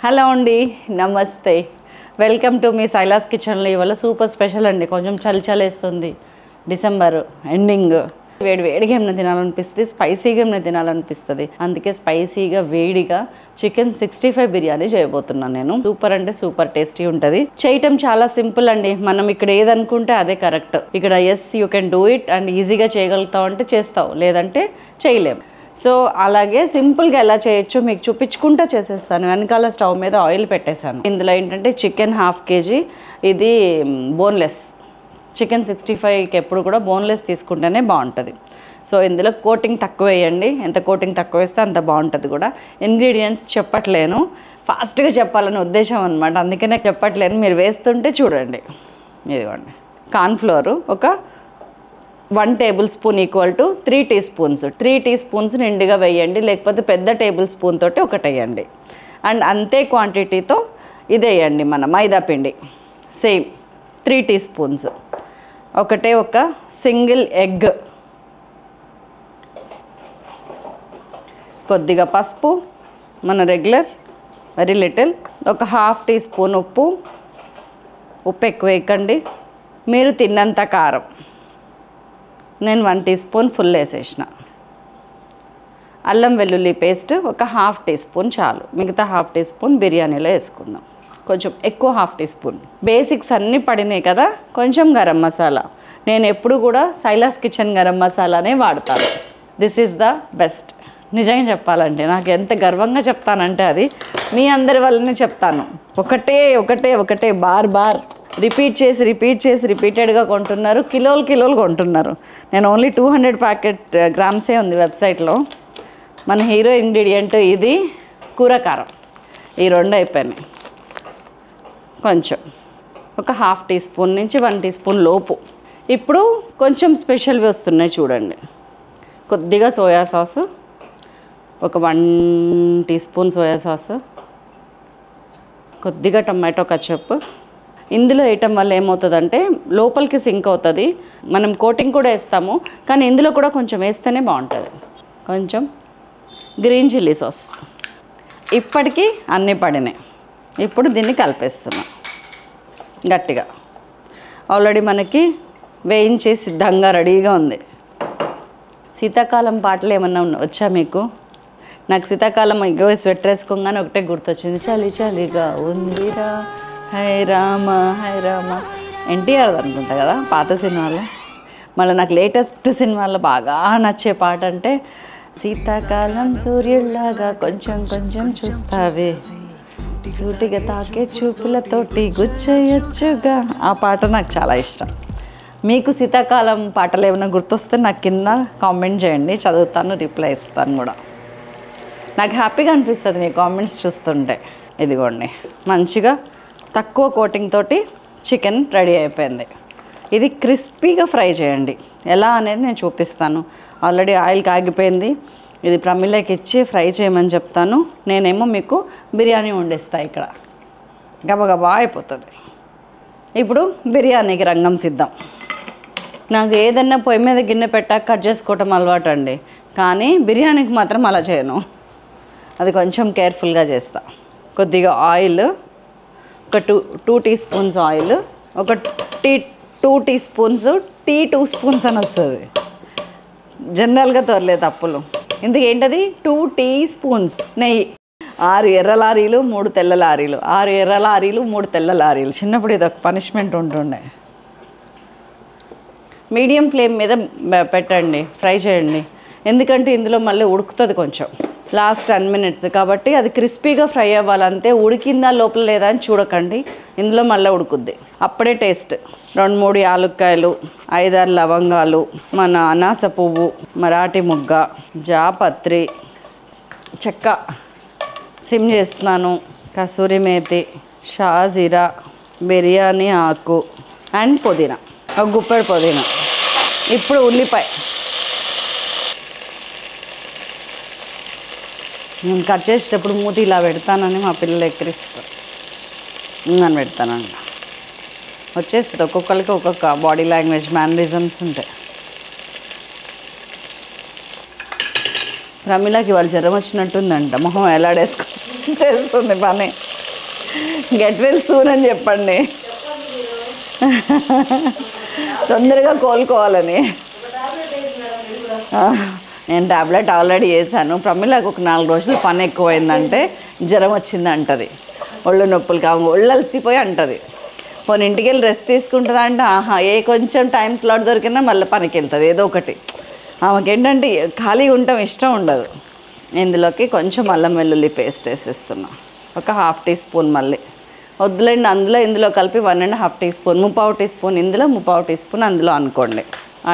Hello అండి, నమస్తే. Welcome to me Silas కిచెన్లో. ఇవాళ సూపర్ స్పెషల్ అండి. కొంచెం చలి చలేస్తుంది, డిసెంబర్ ఎండింగ్. వేడిగా ఏమైనా తినాలనిపిస్తుంది, స్పైసీగా ఏమైనా తినాలనిపిస్తుంది. అందుకే స్పైసీగా వేడిగా చికెన్ 65 బిర్యానీ చేయబోతున్నాను నేను. సూపర్ అంటే సూపర్ టేస్టీ ఉంటుంది. చేయటం చాలా సింపుల్ అండి. మనం ఇక్కడ ఏదనుకుంటే అదే కరెక్ట్. ఇక్కడ yes you can do it and ఈజీగా చేయగలుగుతావు అంటే చేస్తావు, లేదంటే చేయలేము. సో అలాగే సింపుల్గా ఎలా చేయొచ్చో మీకు చూపించుకుంటూ చేసేస్తాను. వెనకాల స్టవ్ మీద ఆయిల్ పెట్టేశాను. ఇందులో ఏంటంటే చికెన్ 1/2 kg. ఇది బోన్లెస్ చికెన్. 65కి ఎప్పుడు కూడా బోన్లెస్ తీసుకుంటేనే బాగుంటుంది. సో ఇందులో కోటింగ్ తక్కువ వేయండి. ఎంత కోటింగ్ తక్కువ వేస్తే అంత బాగుంటుంది కూడా. ఇంగ్రీడియంట్స్ చెప్పట్లేను, ఫాస్ట్గా చెప్పాలని ఉద్దేశం అనమాట. అందుకనే చెప్పట్లేను, మీరు వేస్తుంటే చూడండి. ఇదిగోండి, కార్న్ఫ్లోరు ఒక 1 tablespoon equal to 3 teaspoons. 3 teaspoons నిండుగా వేయండి, లేకపోతే పెద్ద టేబుల్ స్పూన్ తోటి ఒకటి వేయండి. అండ్ అంతే క్వాంటిటీతో ఇది వేయండి మన మైదా పిండి, సేమ్ 3 టీ స్పూన్స్. ఒక సింగిల్ ఎగ్, కొద్దిగా పసుపు, మన రెగ్యులర్ వెరీ లిటిల్, ఒక 1/2 టీ స్పూన్ ఉప్పు ఎక్కువ వేయకండి. మీరు తిన్నంత కారం, నేను 1 టీ స్పూన్ ఫుల్ వేసేసిన. అల్లం వెల్లుల్లి పేస్ట్ ఒక 1/2 టీ స్పూన్ చాలు. మిగతా 1/2 టీ స్పూన్ బిర్యానీలో వేసుకుందాం. కొంచెం ఎక్కువ 1/2 టీ స్పూన్. బేసిక్స్ అన్నీ పడినాయి కదా. కొంచెం గరం మసాలా. నేను ఎప్పుడు కూడా సైలాస్ కిచెన్ గరం మసాలానే వాడతాను. This is the best. నిజంగా చెప్పాలంటే నాకు ఎంత గర్వంగా చెప్తానంటే అది మీ అందరి వల్లనే చెప్తాను. ఒకటే బార్ రిపీట్ చేసి రిపీటెడ్గా కొంటున్నారు. కిలోలు కొంటున్నారు. నేను ఓన్లీ 200 గ్రామ్సే ఉంది వెబ్సైట్లో. మన హీరో ఇంగ్రీడియంట్ ఇది, కూర కారం. ఈ 2 అయిపోయినాయి. కొంచెం ఒక 1/2 టీ స్పూన్ నుంచి 1 టీ స్పూన్ లోపు. ఇప్పుడు కొంచెం స్పెషల్వి వస్తున్నాయి చూడండి. కొద్దిగా సోయా సాసు, ఒక 1 టీ స్పూన్ సోయా సాసు, కొద్దిగా టొమాటో కచప్. ఇందులో వేయటం వల్ల ఏమవుతుందంటే లోపలికి సింక్ అవుతుంది. మనం కోటింగ్ కూడా వేస్తాము, కానీ ఇందులో కూడా కొంచెం వేస్తేనే బాగుంటుంది. కొంచెం గ్రీన్ చిల్లీ సాస్. ఇప్పటికీ అన్నీ పడినాయి. ఇప్పుడు దీన్ని కలిపేస్తున్నాం గట్టిగా. ఆల్రెడీ మనకి వేయించి సిద్ధంగా రెడీగా ఉంది. శీతాకాలం పాటలు ఏమన్నా వచ్చా మీకు? నాకు శీతాకాలం ఎగ్గ స్వెటర్ వేసుకోగానే ఒకటే గుర్తొచ్చింది, చలి చలిగా ఉందిరా హై రామ ఎన్టీఆర్ అనుకుంటా కదా పాత సినిమాలో. మళ్ళీ నాకు లేటెస్ట్ సినిమాలో బాగా నచ్చే పాట అంటే శీతాకాలం సూర్యుడిలాగా కొంచెం చూస్తావే, సూటిగా తాకే చూపులతోటి గుచ్చేయొచ్చుగా. ఆ పాట నాకు చాలా ఇష్టం. మీకు శీతాకాలం పాటలు ఏమైనా గుర్తొస్తే నాకు కింద కామెంట్ చేయండి, చదువుతాను, రిప్లై ఇస్తాను కూడా. నాకు హ్యాపీగా అనిపిస్తుంది మీ కామెంట్స్ చూస్తుంటే. ఇదిగోండి, మంచిగా తక్కువ కోటింగ్ తోటి చికెన్ రెడీ అయిపోయింది. ఇది క్రిస్పీగా ఫ్రై చేయండి. ఎలా అనేది నేను చూపిస్తాను. ఆల్రెడీ ఆయిల్ కాగిపోయింది. ఇది ప్రమిళకి ఇచ్చి ఫ్రై చేయమని చెప్తాను. నేనేమో మీకు బిర్యానీ వండిస్తాను. ఇక్కడ గబగబా అయిపోతుంది. ఇప్పుడు బిర్యానీకి రంగం సిద్ధం. నాకు ఏదన్నా పొయ్యి మీద గిన్నె పెట్టాక కట్ చేసుకోవటం అలవాటు అండి, కానీ బిర్యానీకి మాత్రం అలా చేయను. అది కొంచెం కేర్ఫుల్గా చేస్తా. కొద్దిగా ఆయిల్, ఒక 2 టీ స్పూన్స్ ఆయిల్, ఒక 2 టీ స్పూన్స్, 2 స్పూన్స్ అని వస్తుంది జనరల్గా, తోరలే తప్పులు. ఇందుకు ఏంటది 2 టీ స్పూన్స్ నెయ్యి. 6 ఎర్ర లారీలు 3 తెల్ల లారీలు, 6 ఎర్ర లారీలు 3 తెల్ల లారీలు. చిన్నప్పుడు ఇది ఒక పనిష్మెంట్ ఉంటుండే. మీడియం ఫ్లేమ్ మీద పెట్టండి, ఫ్రై చేయండి. ఎందుకంటే ఇందులో మళ్ళీ ఉడుకుతుంది కొంచెం. లాస్ట్ 10 minutes కాబట్టి అది క్రిస్పీగా ఫ్రై అవ్వాలంతే. ఉడికిందా లోపల లేదా అని చూడకండి, ఇందులో మళ్ళీ ఉడుకుద్ది, అప్పుడే టేస్ట్. 2-3 యాలక్కాయలు, 5-6 లవంగాలు, మన అనాస పువ్వు, మరాఠీ ముగ్గ, జాపత్రి, చెక్క సిమ్ చేస్తున్నాను, కసూరి మేతి, షాజీరా, బిర్యానీ ఆకు అండ్ పుదీనా, ఒక గుప్పెడు పుదీనా. ఇప్పుడు ఉల్లిపాయ. నేను కట్ చేసేటప్పుడు మూతి ఇలా పెడతానని మా పిల్లలు ఎక్కిరిస్తారు. నేను పెడతానండి. వచ్చేస్తుంది. ఒక్కొక్కరికి ఒక్కొక్క బాడీ లాంగ్వేజ్ మేనరిజమ్స్ ఉంటాయి. రమీలాకి వాళ్ళు జ్వరం వచ్చినట్టుందంట, మొహం ఎలాడేసుకొని చేస్తుంది పని. గెట్ వెల్ సూన్ అని చెప్పండి, తొందరగా కోలుకోవాలని. నేను టాబ్లెట్ ఆల్రెడీ వేసాను. ప్రమిళకు ఒక 4 రోజులు పని ఎక్కువైందంటే జ్వరం వచ్చింది అంటది, ఒళ్ళు నొప్పులు కావు, ఒళ్ళు అలసిపోయి అంటది. పోనీ ఇంటికి వెళ్ళి రెస్ట్ తీసుకుంటుందా అంటే ఏ కొంచెం టైం స్లాట్ దొరికినా మళ్ళీ పనికి వెళ్తుంది ఏదో ఒకటి. ఆమెకి ఏంటంటే ఖాళీగా ఉండటం ఇష్టం ఉండదు. ఇందులోకి కొంచెం అల్లం వెల్లుల్లి పేస్ట్ వేసేస్తున్నా, ఒక 1/2 టీ స్పూన్. మళ్ళీ వద్దులేండి, ఇందులో కలిపి 1.5 టీ స్పూన్, 3/4 టీ స్పూన్ ఇందులో, 3/4 టీ స్పూన్ అందులో అనుకోండి.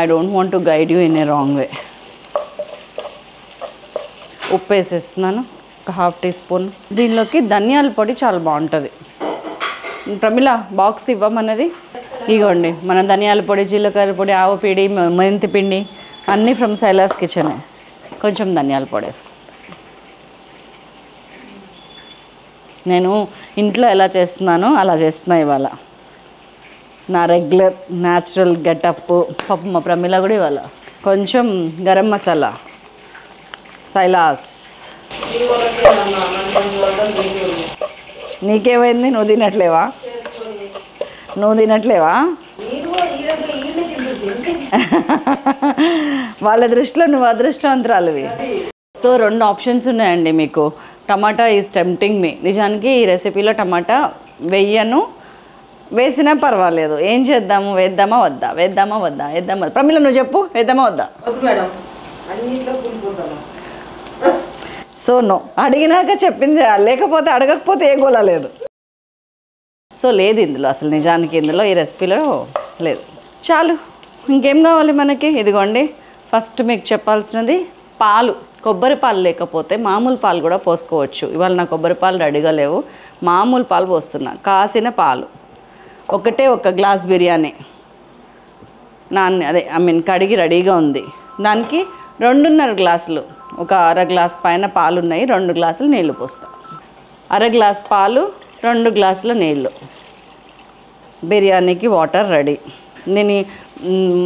I don't want to guide you in a wrong way. ఉప్పు వేసేస్తున్నాను, ఒక 1/2 టీ స్పూన్. దీనిలోకి ధనియాల పొడి చాలా బాగుంటుంది. ప్రమిళ బాక్స్ ఇవ్వమన్నది, ఇగోండి మన ధనియాల పొడి, జీలకర్ర పొడి, ఆవు పిండి, మెంతి పిండి అన్నీ ఫ్రమ్ సైలాస్ కిచెనే. కొంచెం ధనియాల పొడి వేసుకో. నేను ఇంట్లో ఎలా చేస్తున్నానో అలా చేస్తున్నా ఇవాళ, నా రెగ్యులర్ న్యాచురల్ గెటప్. పాపం మా ప్రమిళ కూడా ఇవాళ కొంచెం గరం మసాలా సైలాస్. నీకేమైంది? నువ్వు తినట్లేవా? వాళ్ళ దృష్టిలో నువ్వు అదృష్టవంతురాలివి. సో 2 ఆప్షన్స్ ఉన్నాయండి మీకు. టమాటా ఈజ్ టెంప్టింగ్ మీ. నిజానికి ఈ రెసిపీలో టమాటా వెయ్యను, వేసినా పర్వాలేదు. ఏం చేద్దాము? వేద్దామా వద్దా? ప్రమిళ నువ్వు చెప్పు, వేద్దామా వద్దా? సో నో, అడిగినాక చెప్పింది చేయాలి, లేకపోతే అడగకపోతే ఏ గోలా లేదు. సో లేదు ఇందులో, అసలు నిజానికి ఇందులో ఈ రెసిపీలో లేదు. చాలు, ఇంకేం కావాలి మనకి? ఇదిగోండి, ఫస్ట్ మీకు చెప్పాల్సినది పాలు. కొబ్బరి పాలు లేకపోతే మామూలు పాలు కూడా పోసుకోవచ్చు. ఇవాళ నా కొబ్బరి పాలు రెడీగా లేవు, మామూలు పాలు పోస్తున్నా. కాసిన పాలు, ఒక గ్లాస్ బిర్యానీ కడిగి రెడీగా ఉంది. దానికి 2.5 గ్లాసులు, ఒక 1/2 గ్లాస్ పైన పాలు ఉన్నాయి, 2 గ్లాసులు నీళ్లు పోస్తా. 1/2 గ్లాస్ పాలు, 2 గ్లాసుల నీళ్ళు. బిర్యానీకి వాటర్ రెడీ. నేను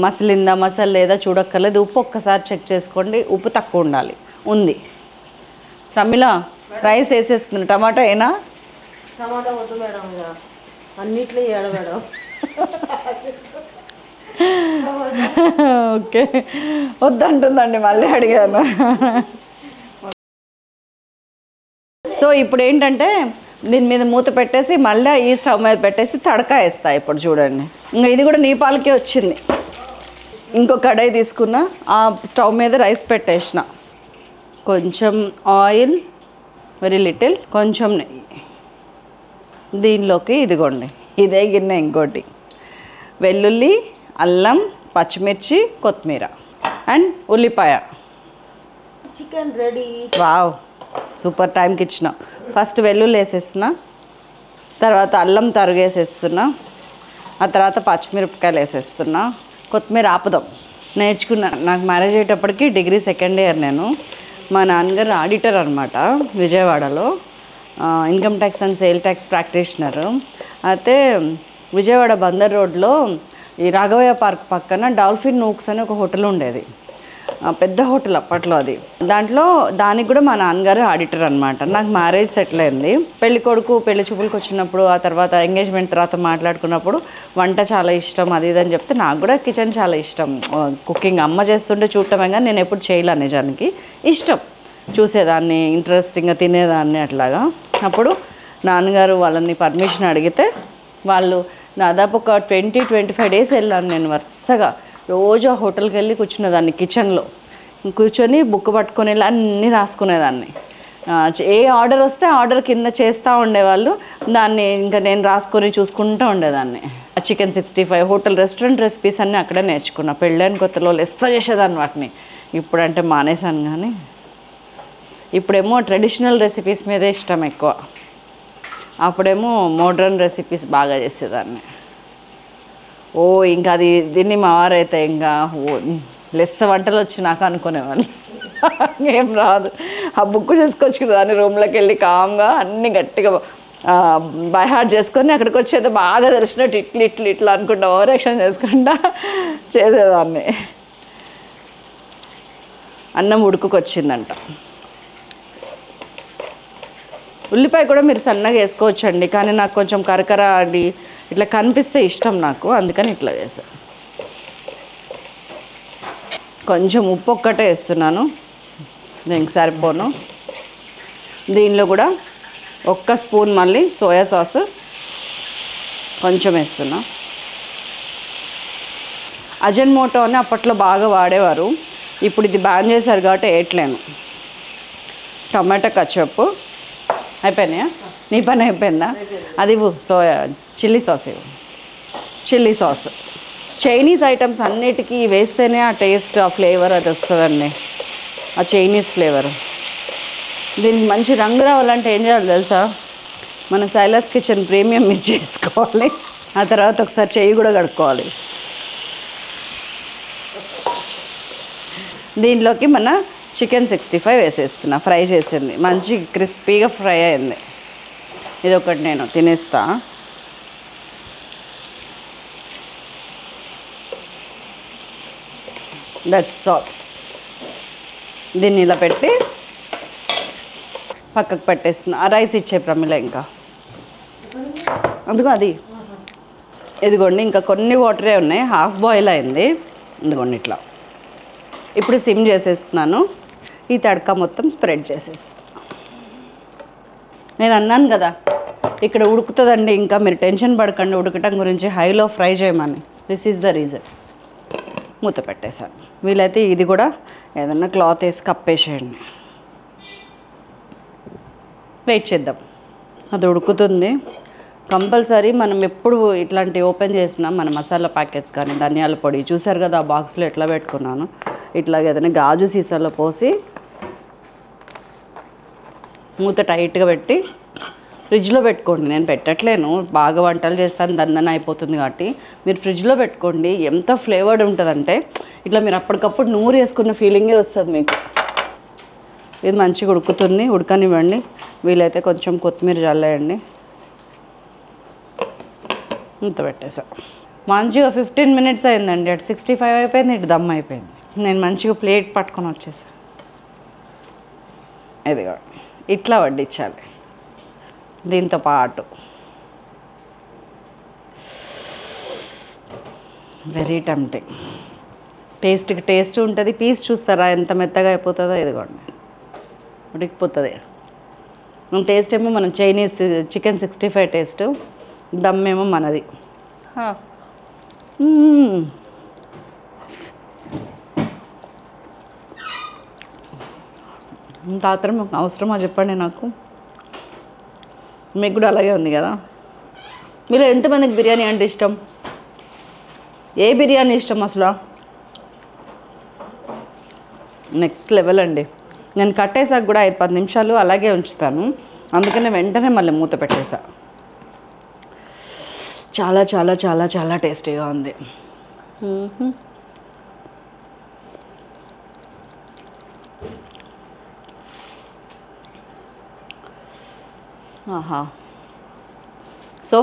మసలేదా చూడక్కర్లేదు. ఉప్పు ఒక్కసారి చెక్ చేసుకోండి, ఉప్పు తక్కువ ఉండాలి. ఉంది. ప్రమిళ రైస్ వేసేస్తుంది. టమాటా అయినా? టమాటా వద్దు మేడం, అన్నిట్లో మేడం. ఓకే, వద్దంటుందండి, మళ్ళీ అడిగాను. సో ఇప్పుడు ఏంటంటే దీని మీద మూత పెట్టేసి మళ్ళీ ఈ స్టవ్ మీద పెట్టేసి తడకా వేస్తా. ఇప్పుడు చూడండి, ఇంకా ఇది కూడా నీ పాలకే వచ్చింది. ఇంకో కడాయి తీసుకున్నా, ఆ స్టవ్ మీద రైస్ పెట్టేసిన. కొంచెం ఆయిల్, వెరీ లిటిల్, కొంచెం నెయ్యి. దీనిలోకి ఇదిగోండి, ఇదే గిన్నె ఇంకోటి, వెల్లుల్లి, అల్లం, పచ్చిమిర్చి, కొత్తిమీర అండ్ ఉల్లిపాయ. Chicken ready. వావ్, సూపర్ టైంకి ఇచ్చిన. ఫస్ట్ వెల్లుల్లి వేసేస్తున్నా, తర్వాత అల్లం తరుగేసేస్తున్నా, ఆ తర్వాత పచ్చిమిరపకాయలు వేసేస్తున్నా, కొత్తిమీర ఆపుదాం. నేర్చుకున్నా, నాకు మ్యారేజ్ అయ్యేటప్పటికి డిగ్రీ 2nd ఇయర్ నేను. మా నాన్నగారు ఆడిటర్ అనమాట విజయవాడలో, income tax and sale tax practitioner. అయితే విజయవాడ బందర్ రోడ్లో ఈ రాఘవయ్య పార్క్ పక్కన డాల్ఫిన్ నూక్స్ అని ఒక హోటల్ ఉండేది, పెద్ద హోటల్ అప్పట్లో అది. దానికి కూడా మా నాన్నగారు ఆడిటర్ అనమాట. నాకు మ్యారేజ్ సెటిల్ అయింది. పెళ్లి కొడుకు పెళ్లి చూపులకు వచ్చినప్పుడు, ఆ తర్వాత ఎంగేజ్మెంట్ తర్వాత మాట్లాడుకున్నప్పుడు వంట చాలా ఇష్టం అది ఇది అని చెప్తే, నాకు కూడా కిచెన్ చాలా ఇష్టం. కుకింగ్ అమ్మ చేస్తుంటే చూడటమే కానీ నేను ఎప్పుడు చేయలే. నిజానికి ఇష్టం, చూసేదాన్ని, ఇంట్రెస్టింగ్గా తినేదాన్ని అట్లాగా. అప్పుడు నాన్నగారు వాళ్ళని పర్మిషన్ అడిగితే, వాళ్ళు దాదాపు ఒక 20-25 డేస్ వెళ్ళాను నేను వరుసగా. రోజు ఆ హోటల్కి వెళ్ళి కూర్చునేదాన్ని, కిచెన్లో కూర్చొని బుక్ పట్టుకొని వెళ్ళి అన్నీ రాసుకునేదాన్ని. ఏ ఆర్డర్ వస్తే ఆర్డర్ కింద చేస్తూ ఉండేవాళ్ళు, దాన్ని ఇంకా నేను రాసుకొని చూసుకుంటూ ఉండేదాన్ని. చికెన్ 65 హోటల్ రెస్టారెంట్ రెసిపీస్ అన్నీ అక్కడే నేర్చుకున్నా. పెళ్ళైన కొత్తలో లెస్స చేసేదాన్ని వాటిని. ఇప్పుడంటే మానేశాను, కానీ ఇప్పుడేమో ట్రెడిషనల్ రెసిపీస్ మీదే ఇష్టం ఎక్కువ. అప్పుడేమో మోడ్రన్ రెసిపీస్ బాగా చేసేదాన్ని. ఇంకా దీన్ని మా వారైతే ఇంకా లెస్స వంటలు వచ్చి నాకు అనుకునేవాళ్ళు. ఏం రాదు, ఆ బుక్ చేసుకొచ్చుకునేదాన్ని రూమ్లోకి వెళ్ళి కామ్గా అన్నీ గట్టిగా బై హార్ట్ చేసుకొని అక్కడికి వచ్చేది బాగా తెలిసినట్టు ఇట్లా అనుకుంటా ఓవర్ యాక్షన్ చేసుకుంటా చేసేదాన్ని. అన్నం ఉడుకుకొచ్చిందంట. ఉల్లిపాయ కూడా మీరు సన్నగా వేసుకోవచ్చండి, కానీ నాకు కొంచెం కరకర అది ఇట్లా కనిపిస్తే ఇష్టం నాకు, అందుకని ఇట్లా చేసాను. కొంచెం ఉప్పు ఒక్కటే వేస్తున్నాను, దీనికి సరిపోను. దీనిలో కూడా 1 స్పూన్ మళ్ళీ సోయా సాస్ కొంచెం వేస్తున్నా. అజన్మోటో అని అప్పట్లో బాగా వాడేవారు, ఇప్పుడు ఇది బ్యాన్ చేశారు కాబట్టి వేయట్లేను. టమాటా కచప్ అయిపోయినాయా? నీ పని అయిపోయిందా? అది సోయా చిల్లీ సాస్ ఇవ్వు. చిల్లీ సాస్ చైనీస్ ఐటమ్స్ అన్నిటికీ వేస్తేనే ఆ టేస్ట్, ఆ ఫ్లేవర్ అది వస్తుందండి, ఆ చైనీస్ ఫ్లేవర్. దీనికి మంచి రంగు రావాలంటే ఏం చేయాలి తెలుసా? మన సైలస్ కిచెన్ ప్రీమియం మిర్చి వేసుకోవాలి, ఆ తర్వాత ఒకసారి చెయ్యి కూడా కడుక్కోవాలి. దీనిలోకి మన చికెన్ 65 వేసేస్తున్నా, ఫ్రై చేసింది, మంచి క్రిస్పీగా ఫ్రై అయింది. ఇది ఒకటి నేను తినేస్తా. That's all. దీన్ని ఇలా పెట్టి పక్కకు పెట్టేస్తున్నా. ఆ రైస్ ఇచ్చే ప్రమిళ ఇంకా అందుకో అది ఇదిగోండి, ఇంకా కొన్ని వాటరే ఉన్నాయి, హాఫ్ బాయిల్ అయింది. ఇదిగోండి ఇట్లా. ఇప్పుడు సిమ్ చేసేస్తున్నాను, ఈ తడక మొత్తం స్ప్రెడ్ చేసేస్తాను. నేను అన్నాను కదా ఇక్కడ ఉడుకుతుందండి, ఇంకా మీరు టెన్షన్ పడకండి ఉడకటం గురించి, హైలో ఫ్రై చేయమని. This is the reason. మూత పెట్టేశాను. వీలైతే ఇది కూడా ఏదన్నా క్లాత్ వేసి కప్పేసేయండి. వెయిట్ చేద్దాం, అది ఉడుకుతుంది. కంపల్సరీ మనం ఎప్పుడు ఇట్లాంటి ఓపెన్ చేసినా మన మసాలా ప్యాకెట్స్ కానీ ధనియాల పొడి చూసారు కదా, ఆ బాక్స్లో ఎట్లా పెట్టుకున్నాను, ఇట్లా ఏదైనా గాజు సీసాలో పోసి మూత టైట్గా పెట్టి ఫ్రిడ్జ్లో పెట్టుకోండి. నేను పెట్టట్లేను, బాగా వంటలు చేస్తాను, దందన అయిపోతుంది కాబట్టి మీరు ఫ్రిడ్జ్లో పెట్టుకోండి. ఎంత ఫ్లేవర్డ్ ఉంటుందంటే ఇట్లా మీరు అప్పటికప్పుడు నూరు వేసుకున్న ఫీలింగే వస్తుంది మీకు. ఇది మంచిగా ఉడుకుతుంది, ఉడకనివ్వండి. వీలైతే కొంచెం కొత్తిమీర చల్లేయండి. ఇంత పెట్టేసా. మంచిగా 15 మినిట్స్ అయిందండి, అటు 65 అయిపోయింది, ఇటు దమ్ అయిపోయింది. నేను మంచిగా ప్లేట్ పట్టుకొని వచ్చేసా. ఇదిగో ఇట్లా వడ్డించాలి దీంతో పాటు. Very tempting. టేస్ట్కి టేస్ట్ ఉంటుంది. పీస్ చూస్తారా ఎంత మెత్తగా అయిపోతుందో, ఇదిగోండి ఉడికిపోతుంది. టేస్ట్ ఏమో మనం చైనీస్ చికెన్ 65 టేస్ట్, దమ్ ఏమో మనది. ఇంత ఆత్రం అవసరమా చెప్పండి నాకు? మీకు కూడా అలాగే ఉంది కదా? మీలో ఎంతమందికి బిర్యానీ అంటే ఇష్టం? ఏ బిర్యానీ ఇష్టం అసలు? నెక్స్ట్ లెవెల్ అండి. నేను కట్టేసాక కూడా 5-10 నిమిషాలు అలాగే ఉంచుతాను, అందుకనే వెంటనే మళ్ళీ మూత పెట్టేసా. చాలా చాలా చాలా చాలా టేస్టీగా ఉంది. ఆహా. సో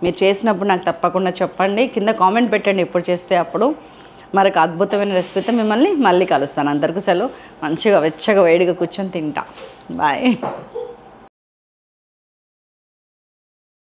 మీరు చేసినప్పుడు నాకు తప్పకుండా చెప్పండి, కింద కామెంట్ పెట్టండి ఎప్పుడు చేస్తే అప్పుడు. మరొక అద్భుతమైన రెసిపీతో మిమ్మల్ని మళ్ళీ కలుస్తాను. అందరికీ సెలవు. మంచిగా వెచ్చగా వేడిగా కూర్చొని తింటా. బాయ్.